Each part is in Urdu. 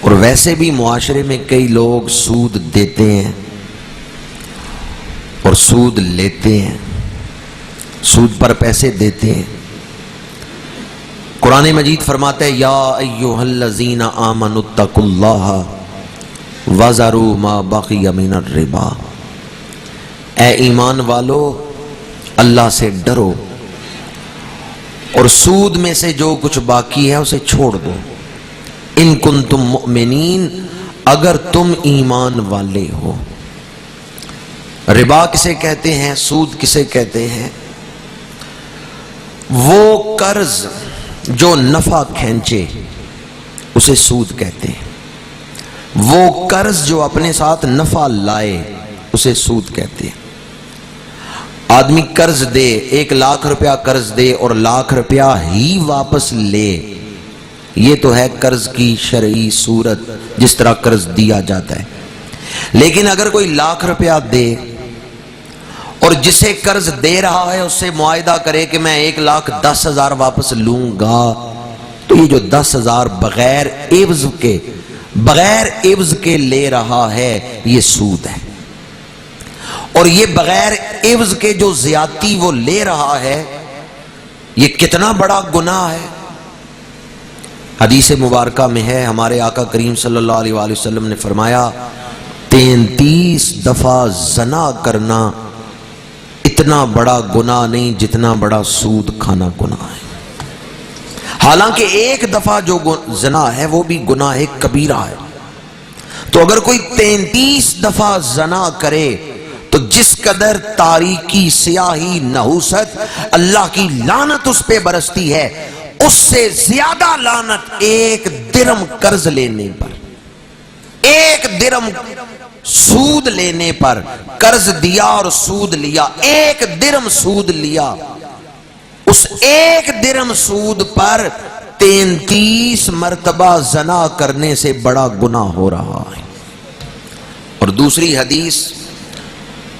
اور ویسے بھی معاشرے میں کئی لوگ سود دیتے ہیں اور سود لیتے ہیں، سود پر پیسے دیتے ہیں۔ قرآن مجید فرماتا ہے یا ایھا الذین آمنوا اتقوا اللہ وذروا ما بقی من الربا، اے ایمان والو اللہ سے ڈرو اور سود میں سے جو کچھ باقی ہے اسے چھوڑ دو، ان کنتم مؤمنین، اگر تم ایمان والے ہو۔ ربا کسے کہتے ہیں؟ سود کسے کہتے ہیں؟ وہ قرض جو نفع کھینچے اسے سود کہتے ہیں، وہ قرض جو اپنے ساتھ نفع لائے اسے سود کہتے ہیں۔ آدمی قرض دے، 1,00,000 روپیہ قرض دے اور 1,00,000 روپیہ ہی واپس لے، یہ تو ہے قرض کی شرعی صورت جس طرح قرض دیا جاتا ہے۔ لیکن اگر کوئی 1,00,000 روپیہ دے اور جسے قرض دے رہا ہے اس سے معاہدہ کرے کہ میں 1,10,000 واپس لوں گا، تو یہ جو 10,000 بغیر عوض کے لے رہا ہے یہ سود ہے۔ اور یہ بغیر عوض کے جو زیادتی وہ لے رہا ہے یہ کتنا بڑا گناہ ہے۔ حدیث مبارکہ میں ہے، ہمارے آقا کریم صلی اللہ علیہ وآلہ وسلم نے فرمایا 33 دفعہ زنا کرنا اتنا بڑا گناہ نہیں جتنا بڑا سود کھانا گناہ ہے۔ حالانکہ ایک دفعہ جو زنا ہے وہ بھی گناہ کبیرہ ہے، تو اگر کوئی 33 دفعہ زنا کرے تو جس قدر تاریکی، سیاہی، نحوست، اللہ کی لعنت اس پہ برستی ہے، اس سے زیادہ لعنت 1 درم قرض لینے پر، 1 درم سود لینے پر۔ قرض دیا اور سود لیا، 1 درم سود لیا، اس 1 درم سود پر 33 مرتبہ زنا کرنے سے بڑا گناہ ہو رہا ہے۔ اور دوسری حدیث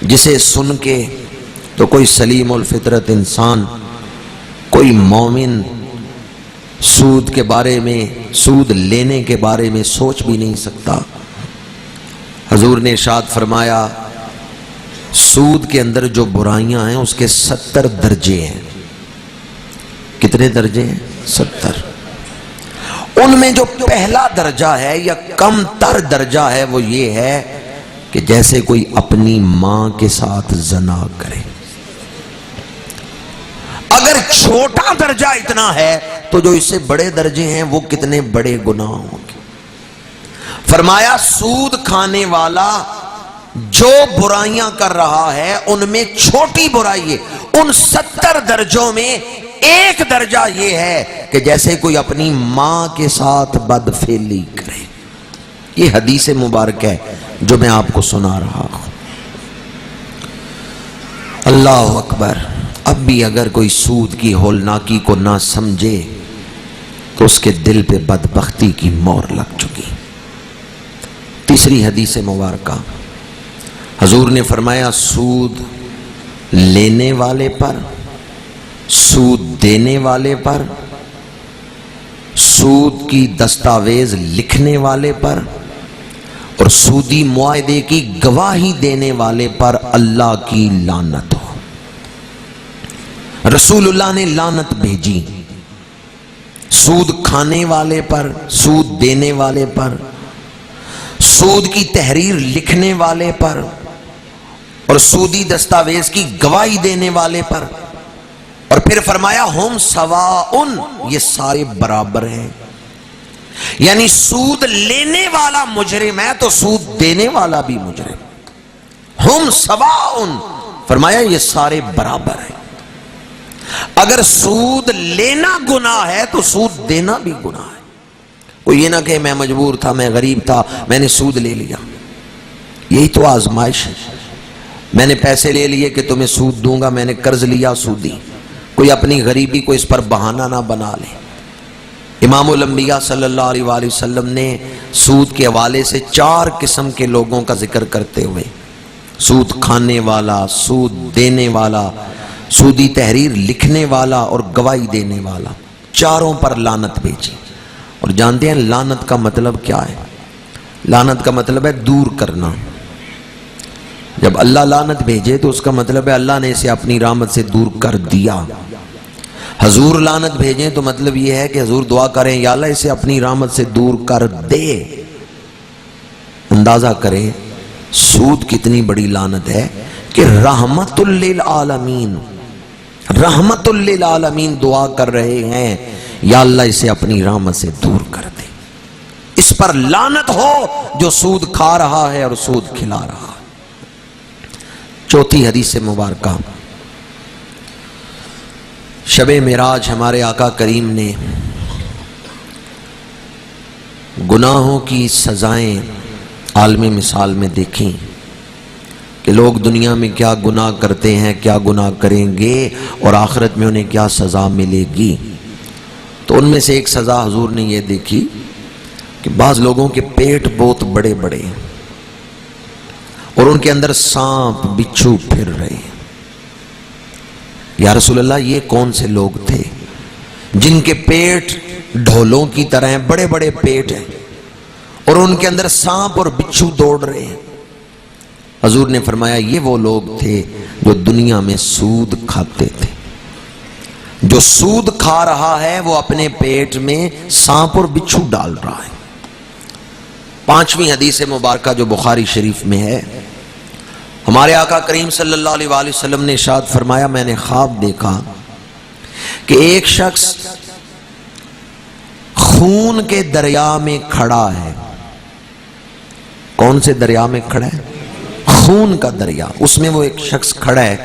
جسے سن کے تو کوئی سلیم الفطرت انسان، کوئی مومن سود کے بارے میں، سود لینے کے بارے میں سوچ بھی نہیں سکتا۔ حضور نے ارشاد فرمایا سود کے اندر جو برائیاں ہیں اس کے 70 درجے ہیں۔ کتنے درجے ہیں؟ 70۔ ان میں جو پہلا درجہ ہے یا کم تر درجہ ہے وہ یہ ہے کہ جیسے کوئی اپنی ماں کے ساتھ زنا کرے۔ اگر چھوٹا درجہ اتنا ہے تو جو اس سے بڑے درجے ہیں وہ کتنے بڑے گناہ ہوں گے۔ فرمایا سود کھانے والا جو برائیاں کر رہا ہے ان میں چھوٹی برائی ہے، ان 70 درجوں میں ایک درجہ یہ ہے کہ جیسے کوئی اپنی ماں کے ساتھ بدفعلی کرے۔ یہ حدیث مبارک ہے جو میں آپ کو سنا رہا ہوں۔ اللہ اکبر۔ اب بھی اگر کوئی سود کی ہولناکی کو نہ سمجھے تو اس کے دل پہ بدبختی کی مہر لگ چکی۔ تیسری حدیث مبارکہ حضور نے فرمایا سود لینے والے پر، سود دینے والے پر، سود کی دستاویز لکھنے والے پر اور سودی معاہدے کی گواہی دینے والے پر اللہ کی لعنت ہو۔ رسول اللہ نے لعنت بھیجی سود کھانے والے پر، سود دینے والے پر، سود کی تحریر لکھنے والے پر اور سودی دستاویز کی گواہی دینے والے پر، اور پھر فرمایا ہم سواء، یہ سارے برابر ہیں۔ یعنی سود لینے والا مجرم ہے تو سود دینے والا بھی مجرم۔ ہم سواء، فرمایا یہ سارے برابر ہیں۔ اگر سود لینا گناہ ہے تو سود دینا بھی گناہ ہے۔ کوئی یہ نہ کہ میں مجبور تھا، میں غریب تھا، میں نے سود لے لیا۔ یہی تو آزمائش ہے۔ میں نے پیسے لے لیے کہ تمہیں سود دوں گا، میں نے قرض لیا، سود دی۔ کوئی اپنی غریبی کو اس پر بہانہ نہ بنا لے۔ امام الانبیاء صلی اللہ علیہ وآلہ وسلم نے سود کے حوالے سے 4 قسم کے لوگوں کا ذکر کرتے ہوئے، سود کھانے والا، سود دینے والا، سودی تحریر لکھنے والا اور گواہی دینے والا، چاروں پر لعنت بھیجی۔ اور جانتے ہیں لعنت کا مطلب کیا ہے؟ لعنت کا مطلب ہے دور کرنا. جب اللہ لعنت بھیجے تو اس کا مطلب ہے اللہ نے اسے اپنی رحمت سے دور کر دیا. حضور لعنت بھیجیں تو مطلب یہ ہے کہ حضور دعا کریں یا اللہ اسے اپنی رحمت سے دور کر دے. اندازہ کریں سود کتنی بڑی لعنت ہے کہ رحمت للعالمین، رحمت للعالمین دعا کر رہے ہیں یا اللہ اسے اپنی رحمت سے دور کر دے. اس پر لعنت ہو جو سود کھا رہا ہے اور سود کھلا رہا. چوتھی حدیث مبارکہ، شب معراج ہمارے آقا کریم نے گناہوں کی سزائیں عالم مثال میں دیکھیں کہ لوگ دنیا میں کیا گناہ کرتے ہیں، کیا گناہ کریں گے اور آخرت میں انہیں کیا سزا ملے گی. تو ان میں سے ایک سزا حضور نے یہ دیکھی کہ بعض لوگوں کے پیٹ بہت بڑے بڑے اور ان کے اندر سانپ بچھو پھر رہے ہیں. یا رسول اللہ یہ کون سے لوگ تھے جن کے پیٹ ڈھولوں کی طرح ہیں، بڑے بڑے پیٹ ہیں اور ان کے اندر سانپ اور بچھو دوڑ رہے ہیں؟ حضور نے فرمایا یہ وہ لوگ تھے جو دنیا میں سود کھاتے تھے. جو سود کھا رہا ہے وہ اپنے پیٹ میں سانپ اور بچھو ڈال رہا ہے. پانچویں حدیث مبارکہ جو بخاری شریف میں ہے، ہمارے آقا کریم صلی اللہ علیہ وآلہ وسلم نے ارشاد فرمایا میں نے خواب دیکھا کہ ایک شخص خون کے دریا میں کھڑا ہے. کون سے دریا میں کھڑا ہے؟ خون کا دریا. اس میں وہ ایک شخص کھڑا ہے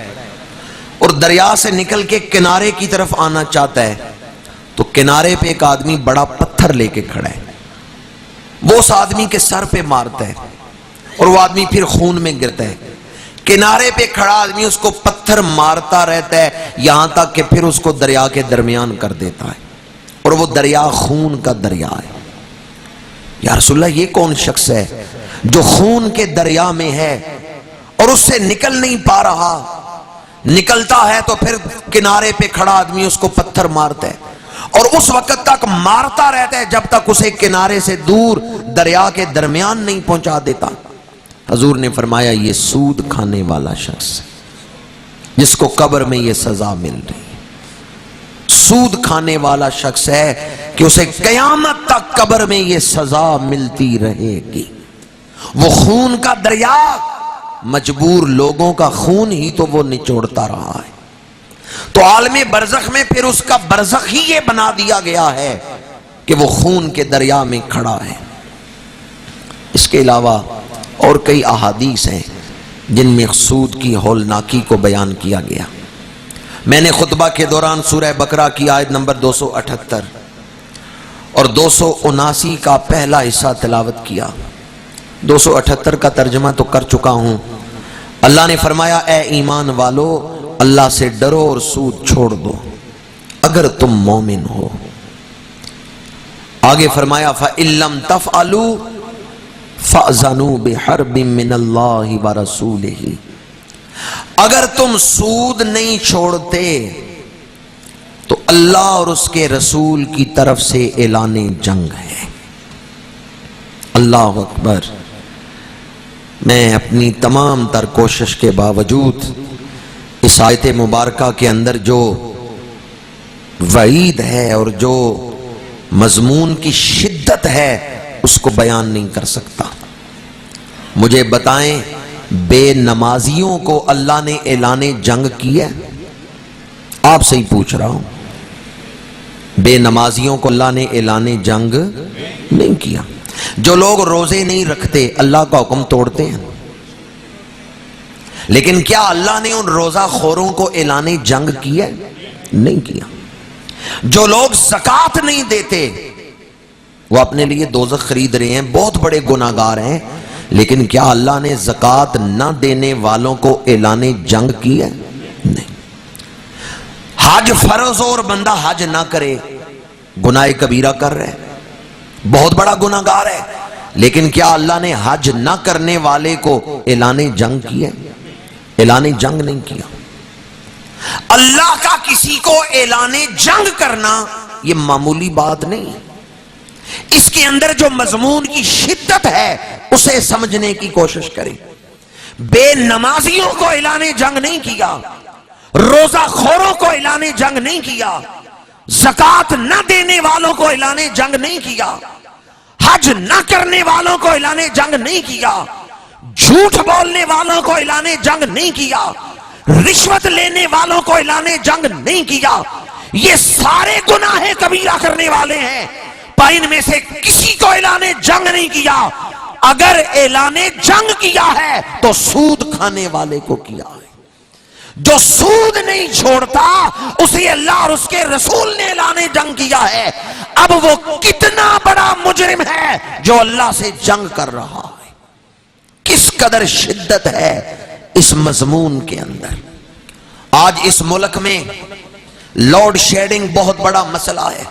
اور دریا سے نکل کے کنارے کی طرف آنا چاہتا ہے تو کنارے پہ ایک آدمی بڑا پتھر لے کے کھڑا ہے. وہ اس آدمی کے سر پہ مارتا ہے اور وہ آدمی پھر خون میں گرتا ہے. کنارے پہ کھڑا آدمی اس کو پتھر مارتا رہتا ہے یہاں تک کہ پھر اس کو دریا کے درمیان کر دیتا ہے اور وہ دریا خون کا دریا ہے. یا رسول اللہ یہ کون شخص ہے جو خون کے دریا میں ہے اور اس سے نکل نہیں پا رہا؟ نکلتا ہے تو پھر کنارے پہ کھڑا آدمی اس کو پتھر مارتا ہے اور اس وقت تک مارتا رہتا ہے جب تک اسے کنارے سے دور دریا کے درمیان نہیں پہنچا دیتا. حضور نے فرمایا یہ سود کھانے والا شخص جس کو قبر میں یہ سزا مل رہی ہے، سود کھانے والا شخص ہے کہ اسے قیامت تک قبر میں یہ سزا ملتی رہے گی. وہ خون کا دریا مجبور لوگوں کا خون ہی تو وہ نچوڑتا رہا ہے. تو عالم برزخ میں پھر اس کا برزخ ہی یہ بنا دیا گیا ہے کہ وہ خون کے دریا میں کھڑا ہے. اس کے علاوہ اور کئی احادیث ہیں جن میں سود کی ہولناکی کو بیان کیا گیا. میں نے خطبہ کے دوران سورہ بقرہ کی آیت نمبر 278 اور 279 کا پہلا حصہ تلاوت کیا. 278 کا ترجمہ تو کر چکا ہوں. اللہ نے فرمایا اے ایمان والو اللہ سے ڈرو اور سود چھوڑ دو اگر تم مومن ہو. آگے فرمایا فَإِن لَّمْ تَفْعَلُوا فَأْذَنُوا بِحَرْبٍ مِّنَ اللَّهِ وَرَسُولِهِ. اگر تم سود نہیں چھوڑتے تو اللہ اور اس کے رسول کی طرف سے اعلان جنگ ہے. اللہ اکبر. میں اپنی تمام تر کوشش کے باوجود اس آیت مبارکہ کے اندر جو وعید ہے اور جو مضمون کی شدت ہے اس کو بیان نہیں کر سکتا. مجھے بتائیں بے نمازیوں کو اللہ نے اعلان جنگ کیا؟ آپ سے ہی پوچھ رہا ہوں. بے نمازیوں کو اللہ نے اعلان جنگ نہیں کیا. جو لوگ روزے نہیں رکھتے اللہ کا حکم توڑتے ہیں، لیکن کیا اللہ نے ان روزہ خوروں کو اعلان جنگ کیا؟ نہیں کیا. جو لوگ زکوٰۃ نہیں دیتے وہ اپنے لیے دوزخ خرید رہے ہیں، بہت بڑے گناہگار ہیں، لیکن کیا اللہ نے زکوٰۃ نہ دینے والوں کو اعلان جنگ کیا؟ نہیں. حج فرض ہو اور بندہ حج نہ کرے گناہ کبیرہ کر رہے، بہت بڑا گناہگار ہے، لیکن کیا اللہ نے حج نہ کرنے والے کو اعلان جنگ کیا؟ اعلان جنگ نہیں کیا. اللہ کا کسی کو اعلان جنگ کرنا یہ معمولی بات نہیں. اس کے اندر جو مضمون کی شدت ہے اسے سمجھنے کی کوشش کریں۔ بے نمازیوں کو اعلان جنگ نہیں کیا، روزہ خوروں کو اعلان جنگ نہیں کیا، زکوٰۃ نہ دینے والوں کو اعلان جنگ نہیں کیا، حج نہ کرنے والوں کو اعلان جنگ نہیں کیا، جھوٹ بولنے والوں کو اعلان جنگ نہیں کیا، رشوت لینے والوں کو اعلان جنگ نہیں کیا۔ یہ سارے گناہ کبیرہ کرنے والے ہیں، پر ان میں سے کسی کو اعلان جنگ نہیں کیا۔ اگر اعلان جنگ کیا ہے تو سود کھانے والے کو کیا ہے۔ جو سود نہیں چھوڑتا اسے اللہ اور اس کے رسول نے اعلان جنگ کیا ہے۔ اب وہ کتنا بڑا مجرم ہے جو اللہ سے جنگ کر رہا ہے۔ کس قدر شدت ہے اس مضمون کے اندر۔ آج اس ملک میں لوڈ شیڈنگ بہت بڑا مسئلہ ہے۔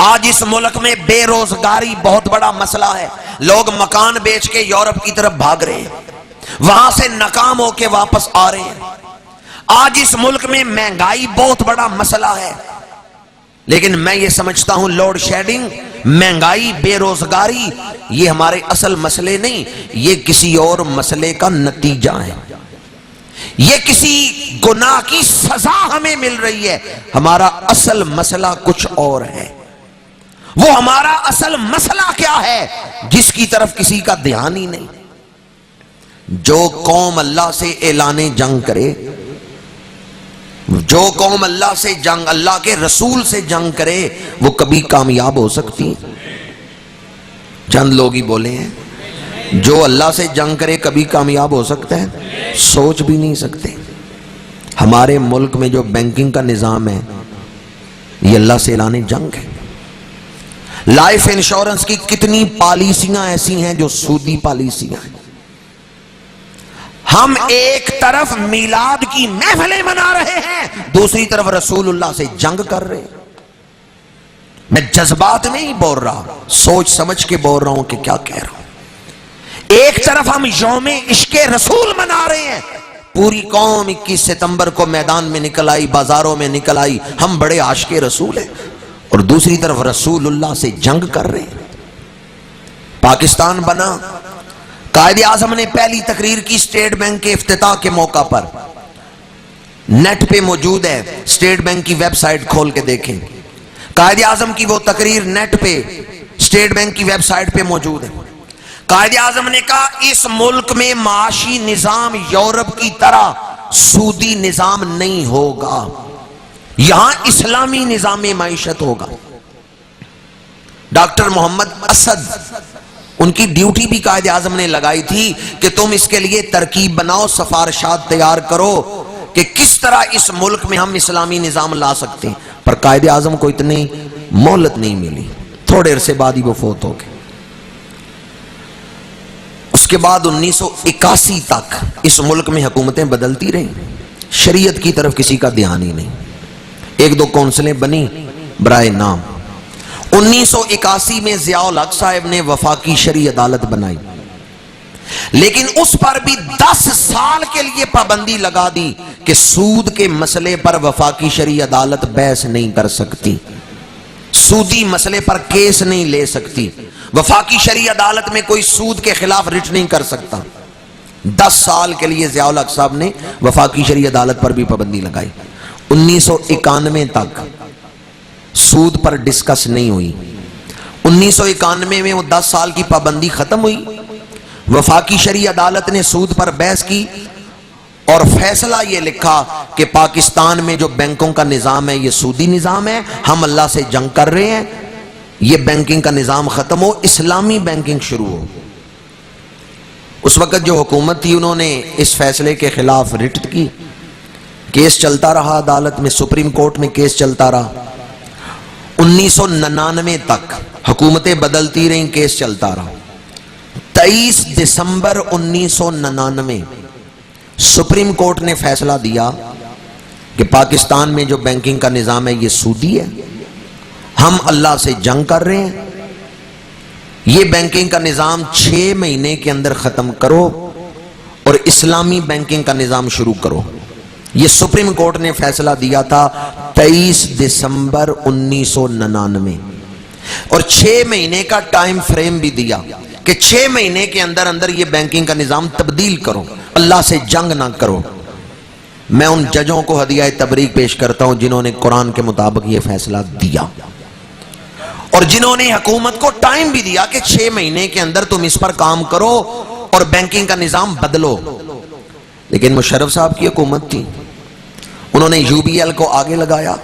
آج اس ملک میں بے روزگاری بہت بڑا مسئلہ ہے۔ لوگ مکان بیچ کے یورپ کی طرف بھاگ رہے ہیں، وہاں سے ناکام ہو کے واپس آ رہے ہیں۔ آج اس ملک میں مہنگائی بہت بڑا مسئلہ ہے، لیکن میں یہ سمجھتا ہوں لوڈ شیڈنگ، مہنگائی، بے روزگاری یہ ہمارے اصل مسئلے نہیں، یہ کسی اور مسئلے کا نتیجہ ہے۔ یہ کسی گناہ کی سزا ہمیں مل رہی ہے۔ ہمارا اصل مسئلہ کچھ اور ہے۔ وہ ہمارا اصل مسئلہ کیا ہے جس کی طرف کسی کا دھیان ہی نہیں۔ جو قوم اللہ سے اعلان جنگ کرے، جو قوم اللہ سے جنگ، اللہ کے رسول سے جنگ کرے، وہ کبھی کامیاب ہو سکتی؟ چند لوگ ہی بولے ہیں جو اللہ سے جنگ کرے کبھی کامیاب ہو سکتا ہے؟ سوچ بھی نہیں سکتے۔ ہمارے ملک میں جو بینکنگ کا نظام ہے یہ اللہ سے اعلان جنگ ہے۔ لائف انشورنس کی کتنی پالیسیاں ایسی ہیں جو سودی پالیسیاں ہیں۔ ہم ایک طرف میلاد کی محفلیں منا رہے ہیں، دوسری طرف رسول اللہ سے جنگ کر رہے ہیں۔ میں جذبات میں ہی بول رہا ہوں، سوچ سمجھ کے بول رہا ہوں کہ کیا کہہ رہا ہوں۔ ایک طرف ہم یوم عشق رسول منا رہے ہیں، پوری قوم 21 ستمبر کو میدان میں نکل آئی، بازاروں میں نکل آئی، ہم بڑے عاشق رسول ہیں، اور دوسری طرف رسول اللہ سے جنگ کر رہے ہیں۔ پاکستان بنا، قائد اعظم نے پہلی تقریر کی اسٹیٹ بینک کے افتتاح کے موقع پر، نیٹ پہ موجود ہے، اسٹیٹ بینک کی ویب سائٹ کھول کے دیکھیں۔ قائد اعظم کی وہ تقریر نیٹ پہ اسٹیٹ بینک کی ویب سائٹ پہ موجود ہے۔ قائد اعظم نے کہا اس ملک میں معاشی نظام یورپ کی طرح سودی نظام نہیں ہوگا، یہاں اسلامی نظام معیشت ہوگا۔ ڈاکٹر محمد اسد، ان کی ڈیوٹی بھی قائد اعظم نے لگائی تھی کہ تم اس کے لیے ترکیب بناؤ، سفارشات تیار کرو کہ کس طرح اس ملک میں ہم اسلامی نظام لا سکتے ہیں، پر قائد اعظم کو اتنی مہلت نہیں ملی، تھوڑے عرصے بعد ہی وہ فوت ہو گئے۔ اس کے بعد 1981 تک اس ملک میں حکومتیں بدلتی رہیں، شریعت کی طرف کسی کا دھیان ہی نہیں۔ ایک دو کونسلیں بنی برائے نام۔ 1981 میں ضیاء الحق صاحب نے وفاقی شرعی عدالت بنائی، لیکن اس پر بھی 10 سال کے لیے پابندی لگا دی کہ سود کے مسئلے پر وفاقی شرعی عدالت بحث نہیں کر سکتی، سودی مسئلے پر کیس نہیں لے سکتی، وفاقی شرعی عدالت میں کوئی سود کے خلاف رٹ نہیں کر سکتا۔ 10 سال کے لیے ضیاء الحق صاحب نے وفاقی شرعی عدالت پر بھی پابندی لگائی۔ 1991 تک سود پر ڈسکس نہیں ہوئی۔ 1991 میں وہ 10 سال کی پابندی ختم ہوئی، وفاقی شرعی عدالت نے سود پر بحث کی اور فیصلہ یہ لکھا کہ پاکستان میں جو بینکوں کا نظام ہے یہ سودی نظام ہے، ہم اللہ سے جنگ کر رہے ہیں، یہ بینکنگ کا نظام ختم ہو، اسلامی بینکنگ شروع ہو۔ اس وقت جو حکومت تھی انہوں نے اس فیصلے کے خلاف رٹ کی، کیس چلتا رہا عدالت میں، سپریم کورٹ میں کیس چلتا رہا۔ 1999 تک حکومتیں بدلتی رہیں، کیس چلتا رہا۔ 23 دسمبر 1999 سپریم کورٹ نے فیصلہ دیا کہ پاکستان میں جو بینکنگ کا نظام ہے یہ سودی ہے، ہم اللہ سے جنگ کر رہے ہیں، یہ بینکنگ کا نظام 6 مہینے کے اندر ختم کرو اور اسلامی بینکنگ کا نظام شروع کرو۔ یہ سپریم کورٹ نے فیصلہ دیا تھا 23 دسمبر 1999۔ اور 6 مہینے کا ٹائم فریم بھی دیا کہ 6 مہینے کے اندر اندر یہ بینکنگ کا نظام تبدیل کرو، اللہ سے جنگ نہ کرو۔ میں ان ججوں کو ہدیہ تبریک پیش کرتا ہوں جنہوں نے قرآن کے مطابق یہ فیصلہ دیا، اور جنہوں نے حکومت کو ٹائم بھی دیا کہ 6 مہینے کے اندر تم اس پر کام کرو اور بینکنگ کا نظام بدلو۔ لیکن مشرف صاحب کی حکومت تھی، انہوں نے یو بی ایل کو آگے لگایا،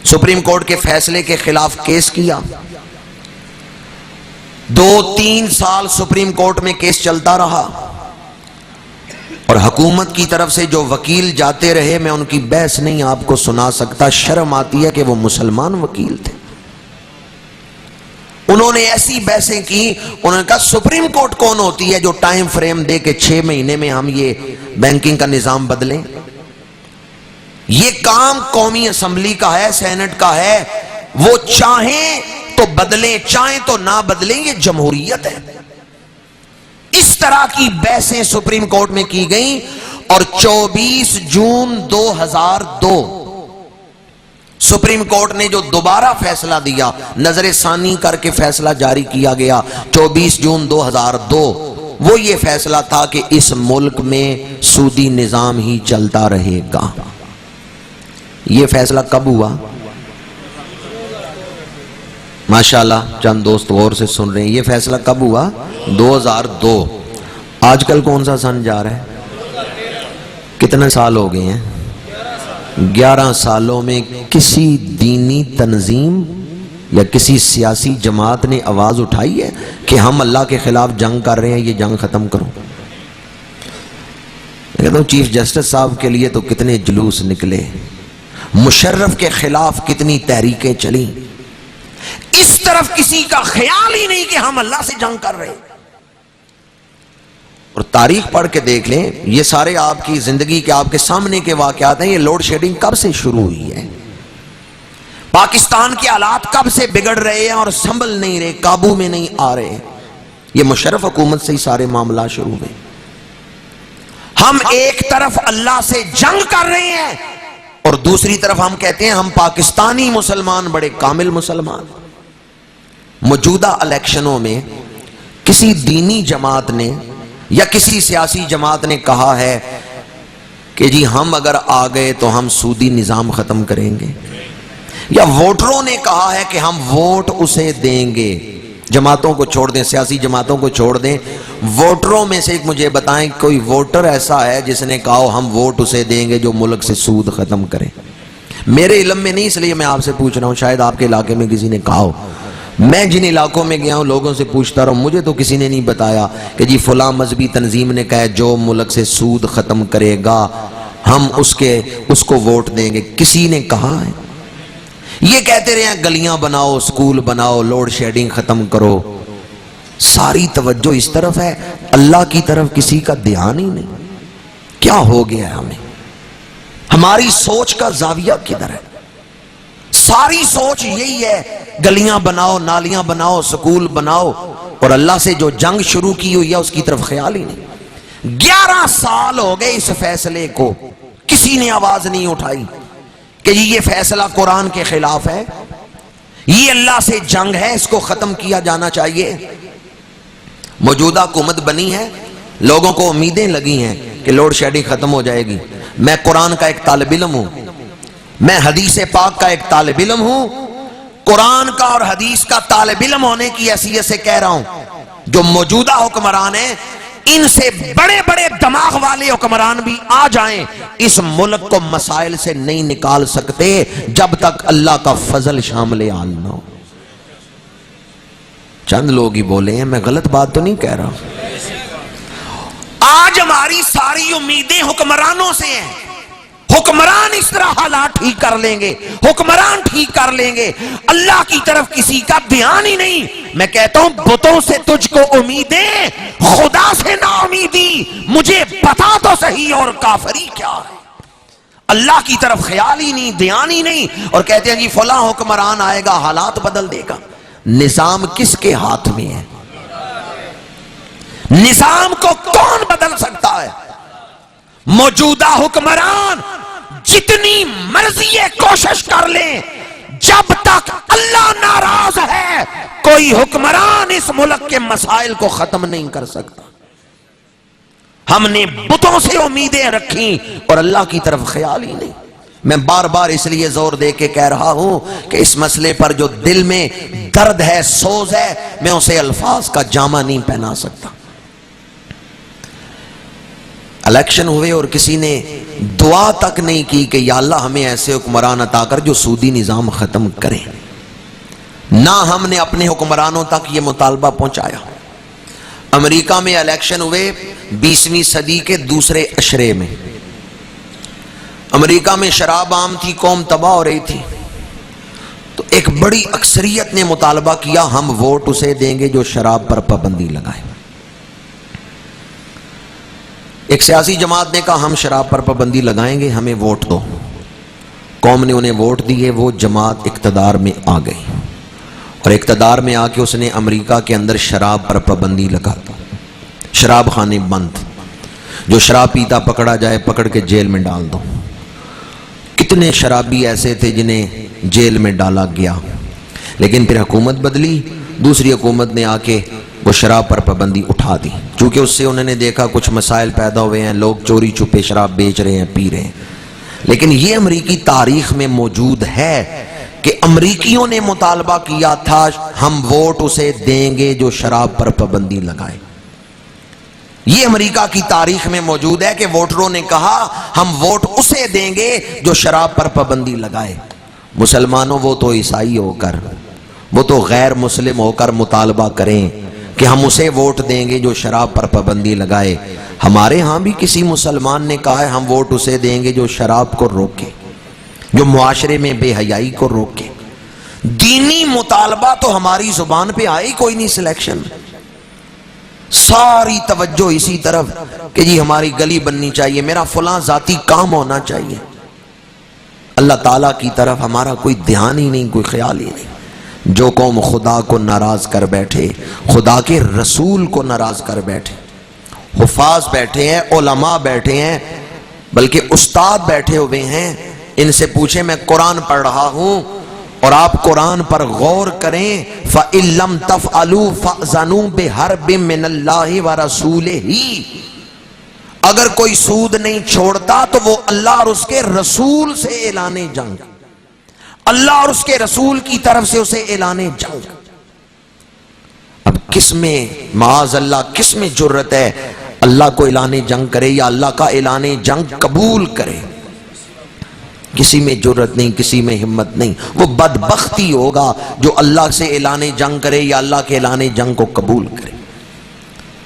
سپریم کورٹ کے فیصلے کے خلاف کیس کیا، 2-3 سال سپریم کورٹ میں کیس چلتا رہا، اور حکومت کی طرف سے جو وکیل جاتے رہے، میں ان کی بحث نہیں آپ کو سنا سکتا، شرم آتی ہے کہ وہ مسلمان وکیل تھے۔ انہوں نے ایسی بحثیں کی، انہوں نے کہا سپریم کورٹ کون ہوتی ہے جو ٹائم فریم دے کے 6 مہینے میں ہم یہ بینکنگ کا نظام بدلیں؟ یہ کام قومی اسمبلی کا ہے، سینٹ کا ہے، وہ چاہیں تو بدلیں چاہیں تو نہ بدلیں، یہ جمہوریت ہے۔ اس طرح کی بحثیں سپریم کورٹ میں کی گئیں، اور 24 جون 2002 سپریم کورٹ نے جو دوبارہ فیصلہ دیا، نظر ثانی کر کے فیصلہ جاری کیا گیا 24 جون 2002، وہ یہ فیصلہ تھا کہ اس ملک میں سودی نظام ہی چلتا رہے گا۔ یہ فیصلہ کب ہوا؟ ماشاءاللہ چند دوست غور سے سن رہے ہیں، یہ فیصلہ کب ہوا؟ 2002۔ آج کل کون سا سن جا رہا ہے؟ کتنے سال ہو گئے ہیں؟ 11 سالوں میں کسی دینی تنظیم یا کسی سیاسی جماعت نے آواز اٹھائی ہے کہ ہم اللہ کے خلاف جنگ کر رہے ہیں، یہ جنگ ختم کرو؟ کہتا ہوں چیف جسٹس صاحب کے لیے تو کتنے جلوس نکلے، مشرف کے خلاف کتنی تحریکیں چلیں، اس طرف کسی کا خیال ہی نہیں کہ ہم اللہ سے جنگ کر رہے ہیں۔ اور تاریخ پڑھ کے دیکھ لیں، یہ سارے آپ کی زندگی کے آپ کے سامنے کے واقعات ہیں۔ یہ لوڈ شیڈنگ کب سے شروع ہوئی ہے؟ پاکستان کے حالات کب سے بگڑ رہے ہیں اور سنبھل نہیں رہے، قابو میں نہیں آ رہے؟ یہ مشرف حکومت سے ہی سارے معاملات شروع ہوئے۔ ہم ایک طرف اللہ سے جنگ کر رہے ہیں اور دوسری طرف ہم کہتے ہیں ہم پاکستانی مسلمان بڑے کامل مسلمان۔ موجودہ الیکشنوں میں کسی دینی جماعت نے یا کسی سیاسی جماعت نے کہا ہے کہ جی ہم اگر آ گئے تو ہم سودی نظام ختم کریں گے، یا ووٹروں نے کہا ہے کہ ہم ووٹ اسے دیں گے؟ جماعتوں کو چھوڑ دیں، سیاسی جماعتوں کو چھوڑ دیں، ووٹروں میں سے ایک مجھے بتائیں کوئی ووٹر ایسا ہے جس نے کہا ہم ووٹ اسے دیں گے جو ملک سے سود ختم کرے؟ میرے علم میں نہیں، اس لیے میں آپ سے پوچھ رہا ہوں، شاید آپ کے علاقے میں کسی نے کہا ہو۔ میں جن علاقوں میں گیا ہوں لوگوں سے پوچھتا رہا ہوں، مجھے تو کسی نے نہیں بتایا کہ جی فلاں مذہبی تنظیم نے کہا جو ملک سے سود ختم کرے گا ہم اس کو ووٹ دیں گے۔ کسی نے کہا ہے؟ یہ کہتے رہے ہیں گلیاں بناؤ، سکول بناؤ، لوڈ شیڈنگ ختم کرو، ساری توجہ اس طرف ہے، اللہ کی طرف کسی کا دھیان ہی نہیں۔ کیا ہو گیا ہے ہمیں؟ ہماری سوچ کا زاویہ کدھر ہے؟ ساری سوچ یہی ہے گلیاں بناؤ، نالیاں بناؤ، سکول بناؤ، اور اللہ سے جو جنگ شروع کی ہوئی ہے اس کی طرف خیال ہی نہیں۔ 11 سال ہو گئے اس فیصلے کو، کسی نے آواز نہیں اٹھائی کہ یہ فیصلہ قرآن کے خلاف ہے، یہ اللہ سے جنگ ہے، اس کو ختم کیا جانا چاہیے۔ موجودہ حکومت بنی ہے، لوگوں کو امیدیں لگی ہیں کہ لوڈ شیڈنگ ختم ہو جائے گی۔ میں قرآن کا ایک طالب علم ہوں، میں حدیث پاک کا ایک طالب علم ہوں، قرآن کا اور حدیث کا طالب علم ہونے کی حیثیت سے کہہ رہا ہوں، جو موجودہ حکمران ہیں ان سے بڑے بڑے دماغ والے حکمران بھی آ جائیں، اس ملک کو مسائل سے نہیں نکال سکتے جب تک اللہ کا فضل شامل حال نہ ہو۔ چند لوگ ہی بولے ہیں، میں غلط بات تو نہیں کہہ رہا۔ آج ہماری ساری امیدیں حکمرانوں سے ہیں، حکمران اس طرح حالات ٹھیک کر لیں گے، حکمران ٹھیک کر لیں گے، اللہ کی طرف کسی کا دھیان ہی نہیں۔ میں کہتا ہوں بتوں سے تجھ کو امیدیں، خدا سے نا امیدی، مجھے بتا تو صحیح اور کافری کیا ہے۔ اللہ کی طرف خیال ہی نہیں، دھیان ہی نہیں، اور کہتے ہیں جی فلاں حکمران آئے گا حالات بدل دے گا۔ نظام کس کے ہاتھ میں ہے؟ نظام کو کون بدل سکتا ہے؟ موجودہ حکمران جتنی مرضی کوشش کر لیں، جب تک اللہ ناراض ہے کوئی حکمران اس ملک کے مسائل کو ختم نہیں کر سکتا. ہم نے بتوں سے امیدیں رکھی اور اللہ کی طرف خیال ہی نہیں. میں بار بار اس لیے زور دے کے کہہ رہا ہوں کہ اس مسئلے پر جو دل میں درد ہے، سوز ہے، میں اسے الفاظ کا جامہ نہیں پہنا سکتا. الیکشن ہوئے اور کسی نے دعا تک نہیں کی کہ یا اللہ ہمیں ایسے حکمران عطا کر جو سودی نظام ختم کریں. نہ ہم نے اپنے حکمرانوں تک یہ مطالبہ پہنچایا. امریکہ میں الیکشن ہوئے 20ویں صدی کے دوسرے اشرے میں. امریکہ میں شراب عام تھی، قوم تباہ ہو رہی تھی، تو ایک بڑی اکثریت نے مطالبہ کیا ہم ووٹ اسے دیں گے جو شراب پر پابندی لگائے. ایک سیاسی جماعت نے کہا ہم شراب پر پابندی لگائیں گے، ہمیں ووٹ دو. قوم نے انہیں ووٹ دیے، وہ جماعت اقتدار میں آ گئی اور اقتدار میں آ کے اس نے امریکہ کے اندر شراب پر پابندی لگا دی. شراب خانے بند، جو شراب پیتا پکڑا جائے پکڑ کے جیل میں ڈال دو. کتنے شرابی ایسے تھے جنہیں جیل میں ڈالا گیا. لیکن پھر حکومت بدلی، دوسری حکومت نے آ کے وہ شراب پر پابندی اٹھا دی، چونکہ اس سے انہوں نے دیکھا کچھ مسائل پیدا ہوئے ہیں، لوگ چوری چھپے شراب بیچ رہے ہیں، پی رہے ہیں. لیکن یہ امریکی تاریخ میں موجود ہے کہ امریکیوں نے مطالبہ کیا تھا ہم ووٹ اسے دیں گے جو شراب پر پابندی لگائے. یہ امریکہ کی تاریخ میں موجود ہے کہ ووٹروں نے کہا ہم ووٹ اسے دیں گے جو شراب پر پابندی لگائے. مسلمانوں وہ تو عیسائی ہو کر، وہ تو غیر مسلم ہو کر مطالبہ کریں کہ ہم اسے ووٹ دیں گے جو شراب پر پابندی لگائے. ہمارے ہاں بھی کسی مسلمان نے کہا ہے ہم ووٹ اسے دیں گے جو شراب کو روکے، جو معاشرے میں بے حیائی کو روکے. دینی مطالبہ تو ہماری زبان پہ آئی کوئی نہیں. سلیکشن ساری توجہ اسی طرف کہ جی ہماری گلی بننی چاہیے، میرا فلاں ذاتی کام ہونا چاہیے. اللہ تعالیٰ کی طرف ہمارا کوئی دھیان ہی نہیں، کوئی خیال ہی نہیں. جو قوم خدا کو ناراض کر بیٹھے، خدا کے رسول کو ناراض کر بیٹھے، حفاظ بیٹھے ہیں، علماء بیٹھے ہیں، بلکہ استاد بیٹھے ہوئے ہیں، ان سے پوچھیں میں قرآن پڑھ رہا ہوں اور آپ قرآن پر غور کریں، فَإِن لَمْ تَفْعَلُوا فَأْذَنُوا بِحَرْبٍ مِّنَ اللَّهِ وَرَسُولِهِ. اگر کوئی سود نہیں چھوڑتا تو وہ اللہ اور اس کے رسول سے اعلان جنگ، اللہ اور اس کے رسول کی طرف سے اسے اعلان جنگ. اب کس میں معاذ اللہ کس میں جرت ہے اللہ کو اعلان جنگ کرے یا اللہ کا اعلان جنگ قبول کرے؟ کسی میں جرت نہیں، کسی میں ہمت نہیں. وہ بدبختی ہوگا جو اللہ سے اعلان جنگ کرے یا اللہ کے اعلان جنگ کو قبول کرے.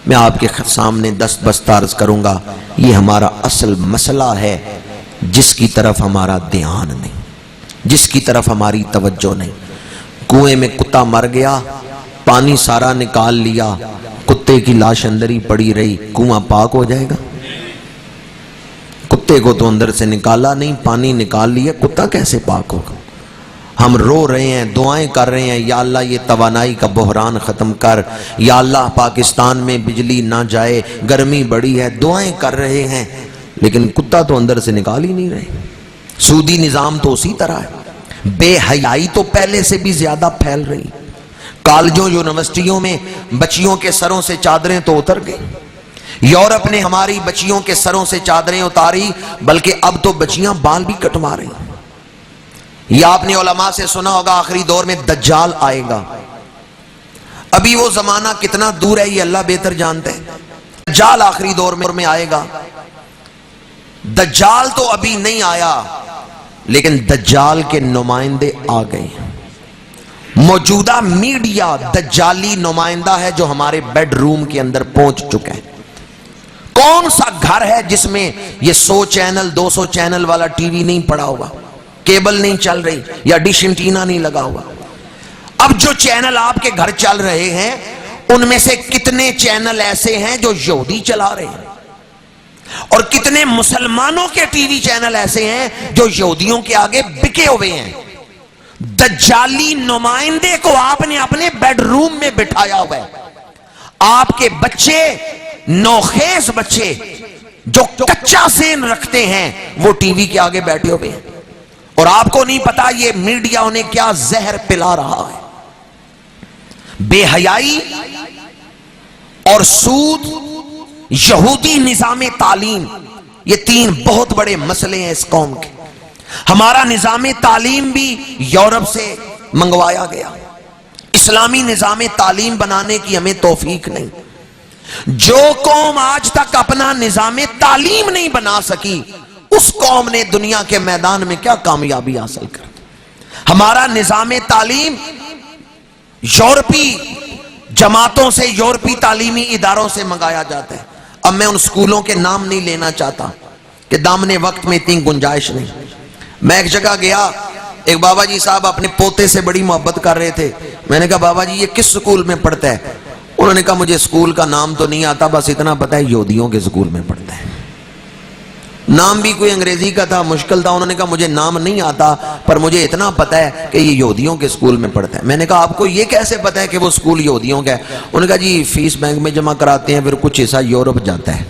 میں آپ کے سامنے دست بست عرض کروں گا، یہ ہمارا اصل مسئلہ ہے جس کی طرف ہمارا دھیان نہیں، جس کی طرف ہماری توجہ نہیں. کنویں میں کتا مر گیا، پانی سارا نکال لیا، کتے کی لاش اندر ہی پڑی رہی، کنواں پاک ہو جائے گا؟ کتے کو تو اندر سے نکالا نہیں، پانی نکال لیا، کتا کیسے پاک ہوگا؟ ہم رو رہے ہیں، دعائیں کر رہے ہیں، یا اللہ یہ توانائی کا بحران ختم کر، یا اللہ پاکستان میں بجلی نہ جائے، گرمی بڑی ہے، دعائیں کر رہے ہیں، لیکن کتا تو اندر سے نکال ہی نہیں رہے. سودی نظام تو اسی طرح ہے. بے حیائی تو پہلے سے بھی زیادہ پھیل رہی. کالجوں یونیورسٹیوں میں بچیوں کے سروں سے چادریں تو اتر گئی. یورپ نے ہماری بچیوں کے سروں سے چادریں اتاری، بلکہ اب تو بچیاں بال بھی کٹوا رہی. یا آپ نے علماء سے سنا ہوگا آخری دور میں دجال آئے گا. ابھی وہ زمانہ کتنا دور ہے یہ اللہ بہتر جانتے ہیں. دجال آخری دور میں آئے گا. دجال تو ابھی نہیں آیا، لیکن دجال کے نمائندے آ گئے. موجودہ میڈیا دجالی نمائندہ ہے جو ہمارے بیڈ روم کے اندر پہنچ چکا ہے. کون سا گھر ہے جس میں یہ 100 چینل 200 چینل والا ٹی وی نہیں پڑا ہوا، کیبل نہیں چل رہی یا ڈش انٹینا نہیں لگا ہوا؟ اب جو چینل آپ کے گھر چل رہے ہیں ان میں سے کتنے چینل ایسے ہیں جو یہودی چلا رہے ہیں، اور کتنے مسلمانوں کے ٹی وی چینل ایسے ہیں جو یہودیوں کے آگے بکے ہوئے ہیں. دجالی نمائندے کو آپ نے اپنے بیڈ روم میں بٹھایا ہوا ہے. آپ کے بچے، نوخیز بچے جو کچا ذہن رکھتے ہیں، وہ ٹی وی کے آگے بیٹھے ہوئے ہیں. اور آپ کو نہیں پتا یہ میڈیا انہیں کیا زہر پلا رہا ہے. بے حیائی اور سود، یہودی نظام تعلیم، یہ تین بہت بڑے مسئلے ہیں اس قوم کے. ہمارا نظام تعلیم بھی یورپ سے منگوایا گیا. اسلامی نظام تعلیم بنانے کی ہمیں توفیق نہیں. جو قوم آج تک اپنا نظام تعلیم نہیں بنا سکی، اس قوم نے دنیا کے میدان میں کیا کامیابی حاصل کر. ہمارا نظام تعلیم یورپی جماعتوں سے، یورپی تعلیمی اداروں سے منگایا جاتا ہے. اب میں ان سکولوں کے نام نہیں لینا چاہتا کہ دامن وقت میں اتنی گنجائش نہیں. میں ایک جگہ گیا، ایک بابا جی صاحب اپنے پوتے سے بڑی محبت کر رہے تھے. میں نے کہا بابا جی یہ کس سکول میں پڑھتا ہے؟ انہوں نے کہا مجھے سکول کا نام تو نہیں آتا، بس اتنا پتا ہے یہودیوں کے سکول میں پڑھتا ہے. نام بھی کوئی انگریزی کا تھا، مشکل تھا. انہوں نے کہا مجھے نام نہیں آتا پر مجھے اتنا پتا ہے کہ یہ یہودیوں کے سکول میں پڑھتا ہے. میں نے کہا آپ کو یہ کیسے پتا ہے کہ وہ سکول یہودیوں کا ہے؟ انہوں نے کہا جی فیس بینک میں جمع کراتے ہیں، پھر کچھ حصہ یورپ جاتا ہے.